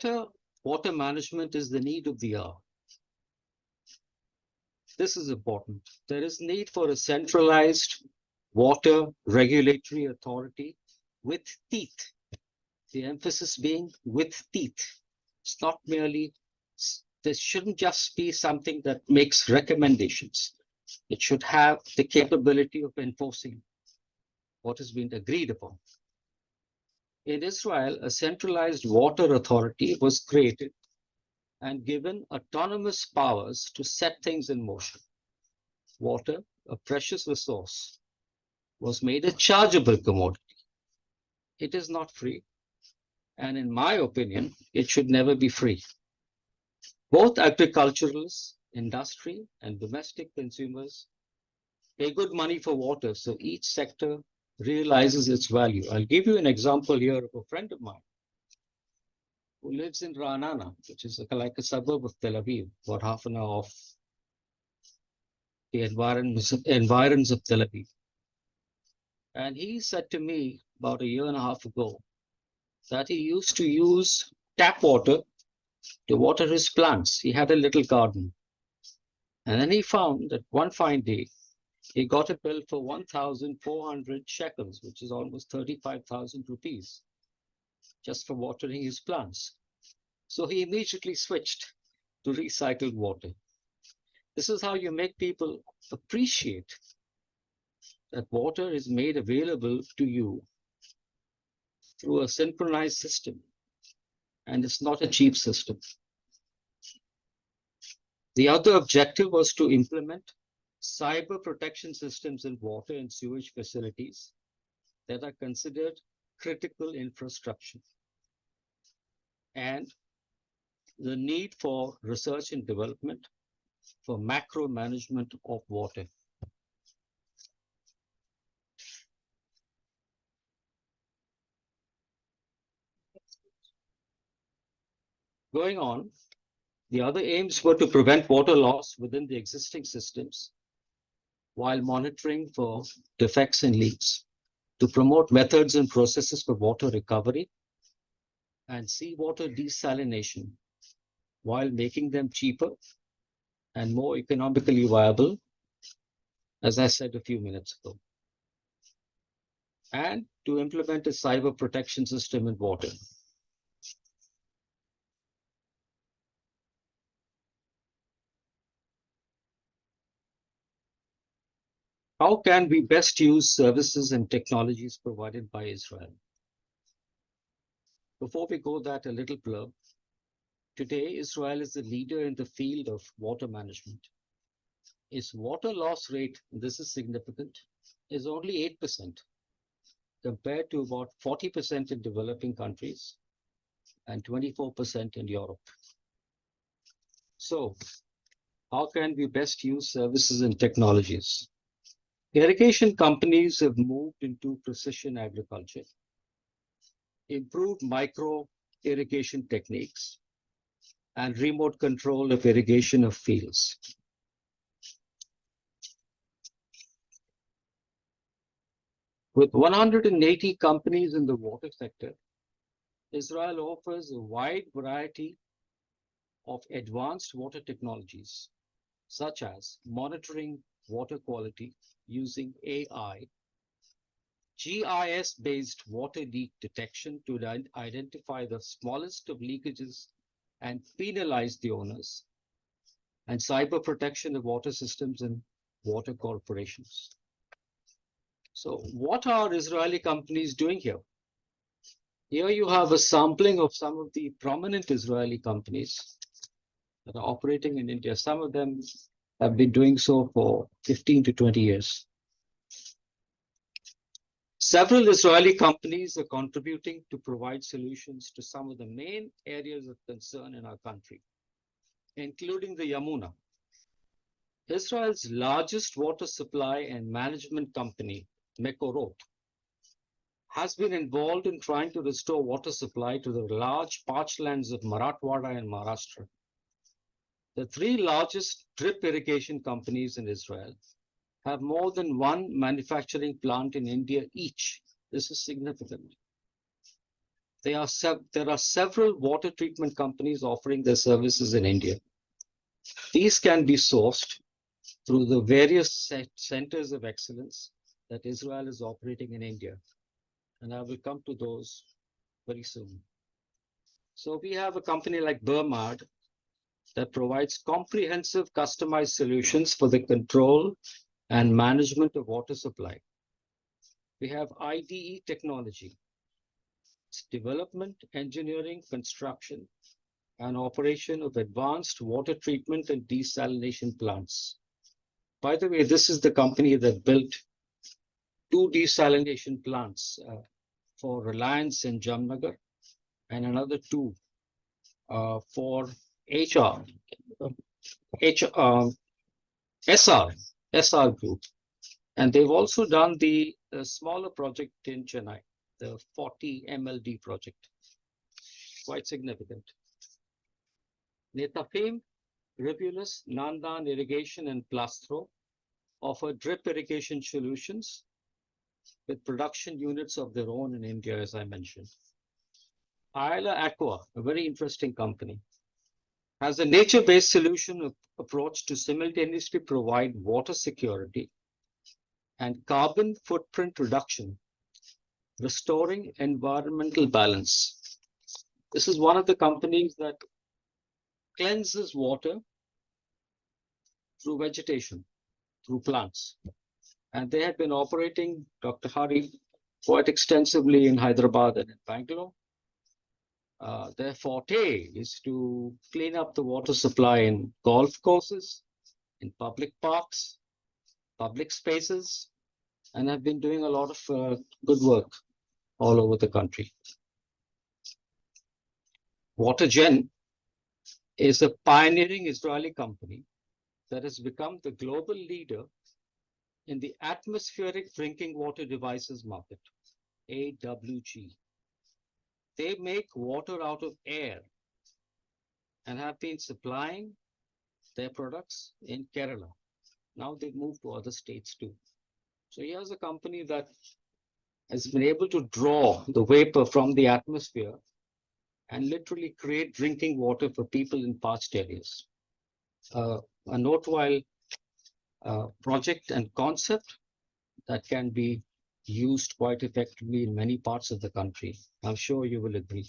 better water management is the need of the hour. This is important. There is need for a centralized water regulatory authority with teeth. The emphasis being with teeth. It's not merely, this shouldn't just be something that makes recommendations. It should have the capability of enforcing what has been agreed upon. In Israel, a centralized water authority was created and given autonomous powers to set things in motion. Water, a precious resource, was made a chargeable commodity. It is not free, and in my opinion, it should never be free. Both agriculturalists, industry, and domestic consumers pay good money for water, so each sector realizes its value. I'll give you an example here of a friend of mine who lives in Ra'anana, which is like a suburb of Tel Aviv, about half an hour off the environs of Tel Aviv. And he said to me about a year and a half ago that he used to use tap water to water his plants. He had a little garden. And then he found that one fine day, he got a bill for 1,400 shekels, which is almost 35,000 rupees, just for watering his plants. So he immediately switched to recycled water. This is how you make people appreciate that water is made available to you through a synchronized system, and it's not a cheap system. The other objective was to implement cyber protection systems in water and sewage facilities that are considered critical infrastructure, and the need for research and development for macro management of water. Going on, the other aims were to prevent water loss within the existing systems while monitoring for defects and leaks, to promote methods and processes for water recovery and seawater desalination while making them cheaper and more economically viable, as I said a few minutes ago, and to implement a cyber protection system in water. How can we best use services and technologies provided by Israel? Before we go that, a little blurb. Today, Israel is the leader in the field of water management. Its water loss rate, and this is significant, is only 8%, compared to about 40% in developing countries and 24% in Europe. So, how can we best use services and technologies? Irrigation companies have moved into precision agriculture, improved micro irrigation techniques, and remote control of irrigation of fields. With 180 companies in the water sector, Israel offers a wide variety of advanced water technologies, such as monitoring water quality using AI, GIS-based water leak detection to identify the smallest of leakages and penalize the owners, and cyber protection of water systems and water corporations. So what are Israeli companies doing here? Here you have a sampling of some of the prominent Israeli companies that are operating in India. Some of them have been doing so for 15 to 20 years. Several Israeli companies are contributing to provide solutions to some of the main areas of concern in our country, including the Yamuna. Israel's largest water supply and management company, Crore, has been involved in trying to restore water supply to the large parched lands of Marathwada and Maharashtra. The three largest drip irrigation companies in Israel have more than one manufacturing plant in India each. This is significant. There are several water treatment companies offering their services in India. These can be sourced through the various centers of excellence that Israel is operating in India. And I will come to those very soon. So we have a company like Burmad that provides comprehensive customized solutions for the control and management of water supply. We have IDE technology. It's development, engineering, construction, and operation of advanced water treatment and desalination plants. By the way, this is the company that built 2 desalination plants for Reliance in Jamnagar and another 2 for SR Group. And they've also done the smaller project in Chennai, the 40 MLD project, quite significant. Netafim, Rivulus, Nandan Irrigation and Plastro offer drip irrigation solutions with production units of their own in India, as I mentioned. Ayala Aqua, a very interesting company, has a nature-based solution approach to simultaneously provide water security and carbon footprint reduction, restoring environmental balance. This is one of the companies that cleanses water through vegetation, through plants. And they have been operating, Dr. Hari, quite extensively in Hyderabad and in Bangalore. Their forte is to clean up the water supply in golf courses, in public parks, public spaces, and have been doing a lot of good work all over the country. WaterGen is a pioneering Israeli company that has become the global leader in the atmospheric drinking water devices market, AWG. They make water out of air and have been supplying their products in Kerala. Now they've moved to other states too. So here's a company that has been able to draw the vapor from the atmosphere and literally create drinking water for people in parched areas. A noteworthy project and concept that can be used quite effectively in many parts of the country. I'm sure you will agree.